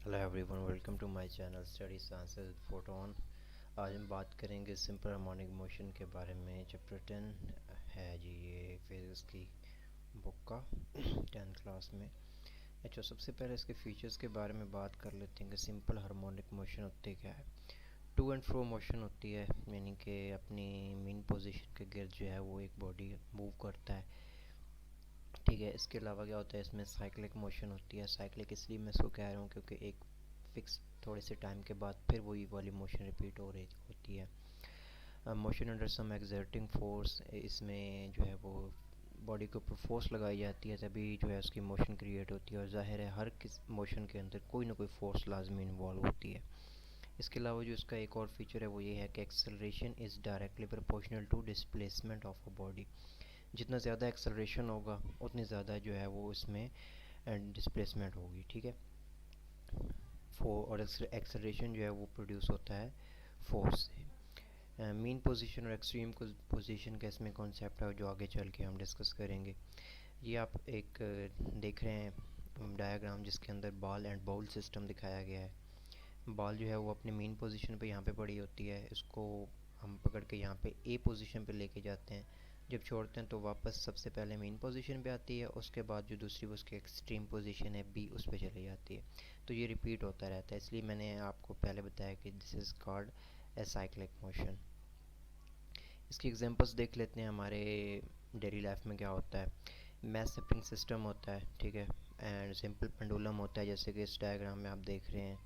Hello everyone, welcome to my channel study science with Photon. आज हम बात करेंगे सिंपल हार्मोनिक मोशन के बारे में। चैप्टर 10 है जी, ये फिजिक्स की बुक का 10th क्लास में। अच्छा, सबसे पहले इसके फीचर्स के बारे में बात कर लेते हैं कि सिंपल हार्मोनिक मोशन होती क्या है। टू एंड फ्रो मोशन होती है, यानी कि अपनी मेन पोजीशन के गिर्द जो है वो एक बॉडी मूव करता है। ठीक है, इसके अलावा क्या होता है, इसमें साइक्लिक मोशन होती है। साइक्लिक इसलिए मैं इसको कह रहा हूँ क्योंकि एक फिक्स थोड़े से टाइम के बाद फिर वही वाली मोशन रिपीट हो रही होती है। Motion under some exerting force, इसमें जो है वो बॉडी के ऊपर फोर्स लगाई जाती है, तभी जो है उसकी मोशन क्रिएट होती है। और जाहिर है हर किस मोशन के अंदर कोई ना कोई फोर्स लाजमी इन्वॉल्व होती है। इसके अलावा जो इसका एक और फीचर है वो ये है कि acceleration is directly proportional to displacement of a body. जितना ज़्यादा एक्सेलरेशन होगा उतनी ज़्यादा जो है वो इसमें डिस्प्लेसमेंट होगी। ठीक है, और एक्सेलरेशन जो है वो प्रोड्यूस होता है फोर्स से। मीन पोजीशन और एक्सट्रीम पोजीशन का इसमें कॉन्सेप्ट है जो आगे चल के हम डिस्कस करेंगे। ये आप एक देख रहे हैं डायग्राम जिसके अंदर बॉल एंड बाउल सिस्टम दिखाया गया है। बॉल जो है वो अपने मेन पोजीशन पे यहाँ पे पड़ी होती है, इसको हम पकड़ के यहाँ पे ए पोजीशन पे लेके जाते हैं। जब छोड़ते हैं तो वापस सबसे पहले मेन पोजीशन पे आती है, उसके बाद जो दूसरी उसकी एक्सट्रीम पोजीशन है बी, उस पर चली जाती है। तो ये रिपीट होता रहता है, इसलिए मैंने आपको पहले बताया कि this is called a cyclic motion. इसकी एग्जांपल्स देख लेते हैं हमारे डेली लाइफ में क्या होता है। मैथ शिफ्टिंग सिस्टम होता है, ठीक है, एंड सिंपल पेंडुलम होता है जैसे कि इस डायग्राम में आप देख रहे हैं।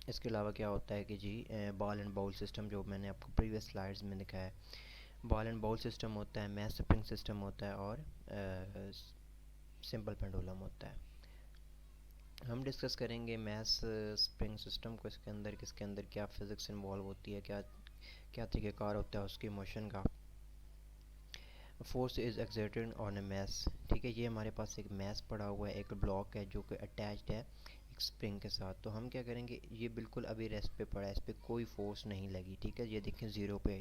इसके अलावा क्या होता है कि जी बॉल एंड बाउल सिस्टम, जो मैंने आपको प्रीवियस स्लाइड्स में दिखाया है। बॉल एंड बाउल सिस्टम होता है, मैथ स्प्रिंग सिस्टम होता है और सिंपल पेंडुलम होता है। हम डिस्कस करेंगे मैथ स्प्रिंग सिस्टम को, इसके अंदर किसके अंदर क्या फिज़िक्स इन्वॉल्व होती है, क्या क्या तरीक़ाकार होता है उसकी मोशन का। Force is exerted on a mass, ठीक है, ये हमारे पास एक मैस पड़ा हुआ है, एक ब्लॉक है जो कि अटैच्ड है एक स्प्रिंग के साथ। तो हम क्या करेंगे, ये बिल्कुल अभी रेस्ट पे पड़ा है, इस पर कोई फोर्स नहीं लगी। ठीक है, ये देखें ज़ीरो पे,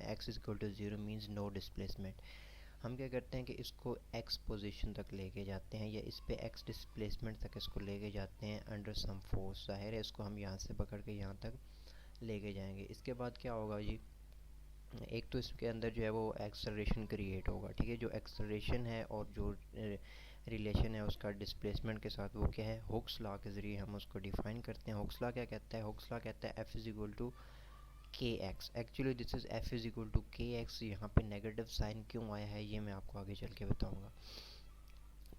x is equal to zero means no displacement. हम क्या करते हैं कि इसको एक्स पोजीशन तक लेके जाते हैं, या इस पे एक्स डिस्प्लेसमेंट तक इसको लेके जाते हैं अंडर सम फोर्स। जाहिर है इसको हम यहाँ से पकड़ के यहाँ तक लेके जाएंगे। इसके बाद क्या होगा जी, एक तो इसके अंदर जो है वो एक्सेलरेशन क्रिएट होगा। ठीक है, जो एक्सेलरेशन है और जो रिलेशन है उसका डिस्प्लेसमेंट के साथ, वो क्या है, हुक्स लॉ के ज़रिए हम उसको डिफाइन करते हैं। हुक्स लॉ क्या कहता है, हुक्स लॉ कहता है F is equal to k x. Actually this is F is equal to k x. यहाँ पे नेगेटिव साइन क्यों आया है ये मैं आपको आगे चल के बताऊँगा।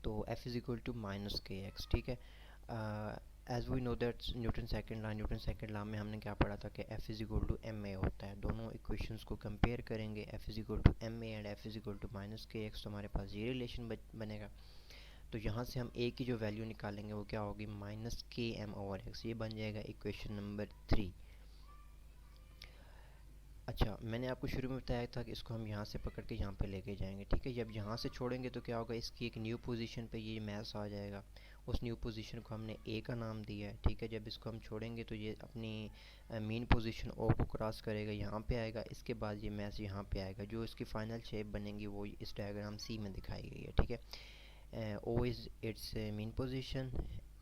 तो F is equal to minus k x. ठीक है, as we know that Newton second law में हमने क्या पढ़ा था कि F is equal to m a होता है। दोनों इक्वेशंस को कंपेयर करेंगे, F is equal to m a and F is equal to minus k x, तो हमारे पास ये रिलेशन बनेगा। तो यहाँ से हम ए की जो वैल्यू निकालेंगे वो क्या होगी, माइनस के एम ओवर एक्स। ये बन जाएगा इक्वेशन नंबर 3। अच्छा, मैंने आपको शुरू में बताया था कि इसको हम यहाँ से पकड़ के यहाँ पे लेके जाएंगे। ठीक है, जब यहाँ से छोड़ेंगे तो क्या होगा, इसकी एक न्यू पोजीशन पे ये मैस आ जाएगा। उस न्यू पोजीशन को हमने ए का नाम दिया है। ठीक है, जब इसको हम छोड़ेंगे तो ये अपनी मेन पोजीशन ओ को क्रॉस करेगा, यहाँ पे आएगा। इसके बाद ये मैस यहाँ पे आएगा। जो इसकी फाइनल शेप बनेगी वो इस डायग्राम सी में दिखाई गई है। ठीक है, O is its mean position,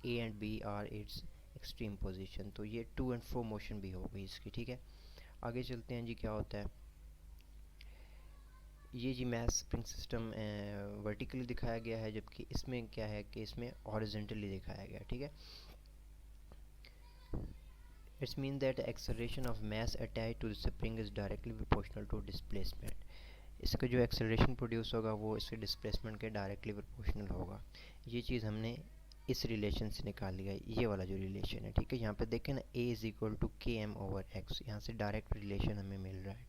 A and B are its extreme position. तो ये टू एंड फ्रो मोशन भी हो गई इसकी। ठीक है, आगे चलते हैं जी, क्या होता है ये जी, मैथ स्प्रिंग सिस्टम वर्टिकली दिखाया गया है, जबकि इसमें क्या है कि इसमें हॉरिजॉन्टली दिखाया गया। ठीक है, it's mean that acceleration of mass attached to the spring is directly proportional to displacement. इसका जो एक्सेलरेशन प्रोड्यूस होगा वो इसके डिस्प्लेसमेंट के डायरेक्टली प्रोपोर्शनल होगा। ये चीज़ हमने इस रिलेशन से निकाल लिया है, ये वाला जो रिलेशन है। ठीक है, यहाँ पे देखें ना, ए इज़ इक्वल टू के एम ओवर एक्स, यहाँ से डायरेक्ट रिलेशन हमें मिल रहा है।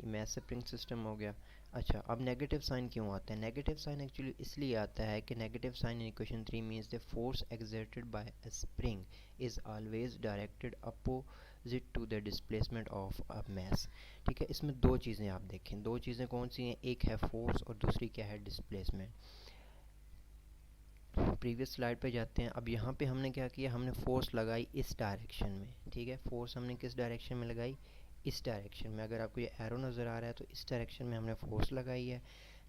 ये मैथ स्प्रिंग सिस्टम हो गया। अच्छा, अब नेगेटिव साइन क्यों आता है। नेगेटिव साइन एक्चुअली इसलिए आता है कि negative sign in equation 3 means the force exerted by a spring is always directed opposite to the displacement of a mass. ठीक है, इसमें दो चीज़ें आप देखें, दो चीज़ें कौन सी हैं, एक है फोर्स और दूसरी क्या है, डिस्प्लेसमेंट। प्रीवियस स्लाइड पे जाते हैं। अब यहाँ पे हमने क्या किया, हमने फोर्स लगाई इस डायरेक्शन में। ठीक है, फोर्स हमने किस डायरेक्शन में लगाई, इस डायरेक्शन में। अगर आपको ये एरो नज़र आ रहा है तो इस डायरेक्शन में हमने फोर्स लगाई है।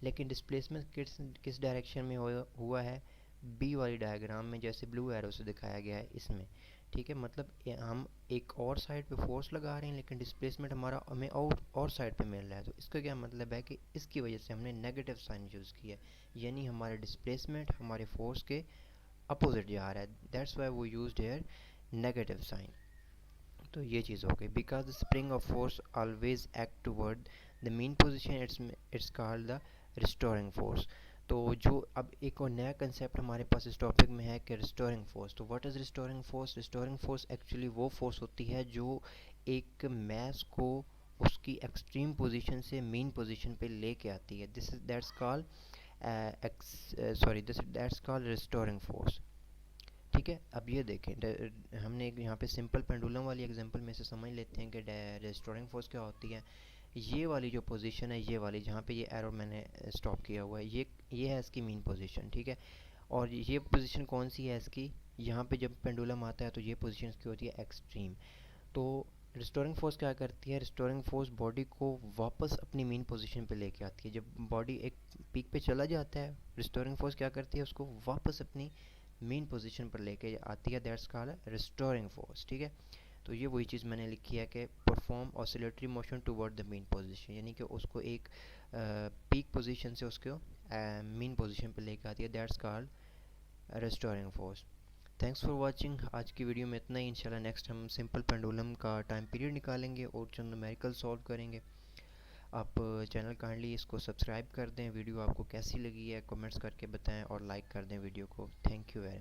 लेकिन डिस्प्लेसमेंट किस किस डायरेक्शन में हुआ है, बी वाली डायग्राम में जैसे ब्लू एरो से दिखाया गया है इसमें, ठीक है। मतलब हम एक और साइड पे फोर्स लगा रहे हैं लेकिन डिस्प्लेसमेंट हमारा हमें और साइड पे मिल रहा है, तो इसका क्या मतलब है कि इसकी वजह से हमने नेगेटिव साइन यूज़ किया है, यानी हमारा डिस्प्लेसमेंट हमारे फोर्स के अपोजिट जा रहा है, दैट्स वाई वो यूज्ड हेयर नेगेटिव साइन। तो ये चीज़ हो गई। Because the spring of force always act toward the mean position, it's called the restoring force. तो जो अब एक और नया कंसेप्ट हमारे पास इस टॉपिक में है कि रिस्टोरिंग फोर्स। तो what is restoring force? Restoring force actually वो फोर्स होती है जो एक मैस को उसकी एक्सट्रीम पोजीशन से मीन पोजीशन पे लेके आती है। This is that's called that's called restoring force, ठीक है। अब ये देखें, हमने एक यहाँ पे सिंपल पेंडुलम वाली एग्जांपल में से समझ लेते हैं कि रिस्टोरिंग फोर्स क्या होती है। ये वाली जो पोजीशन है, ये वाली जहाँ पे ये एरो मैंने स्टॉप किया हुआ है, ये है इसकी मीन पोजीशन, ठीक है। और ये पोजीशन कौन सी है इसकी? यहाँ पे जब पेंडुलम आता है तो ये पोजीशन इसकी होती है एक्सट्रीम। तो रिस्टोरिंग फोर्स क्या करती है? रिस्टोरिंग फोर्स बॉडी को वापस अपनी मेन पोजीशन पे लेके आती है। जब बॉडी एक पीक पे चला जाता है, रिस्टोरिंग फोर्स क्या करती है? उसको वापस अपनी मेन पोजीशन पर लेके आती है, दैट्स कॉल्ड रिस्टोरिंग फोर्स, ठीक है। तो ये वही चीज़ मैंने लिखी है कि perform oscillatory motion toward the main position, यानी कि उसको एक पीक पोजीशन से उसको मेन पोजीशन पे लेके आती है, that's called restoring force. Thanks for watching. आज की वीडियो में इतना ही। इंशाल्लाह नेक्स्ट हम सिंपल पेंडुलम का टाइम पीरियड निकालेंगे और चंद न्यूमेरिकल सॉल्व करेंगे। आप चैनल काइंडली इसको सब्सक्राइब कर दें। वीडियो आपको कैसी लगी है कमेंट्स करके बताएं और लाइक कर दें वीडियो को। Thank you very much.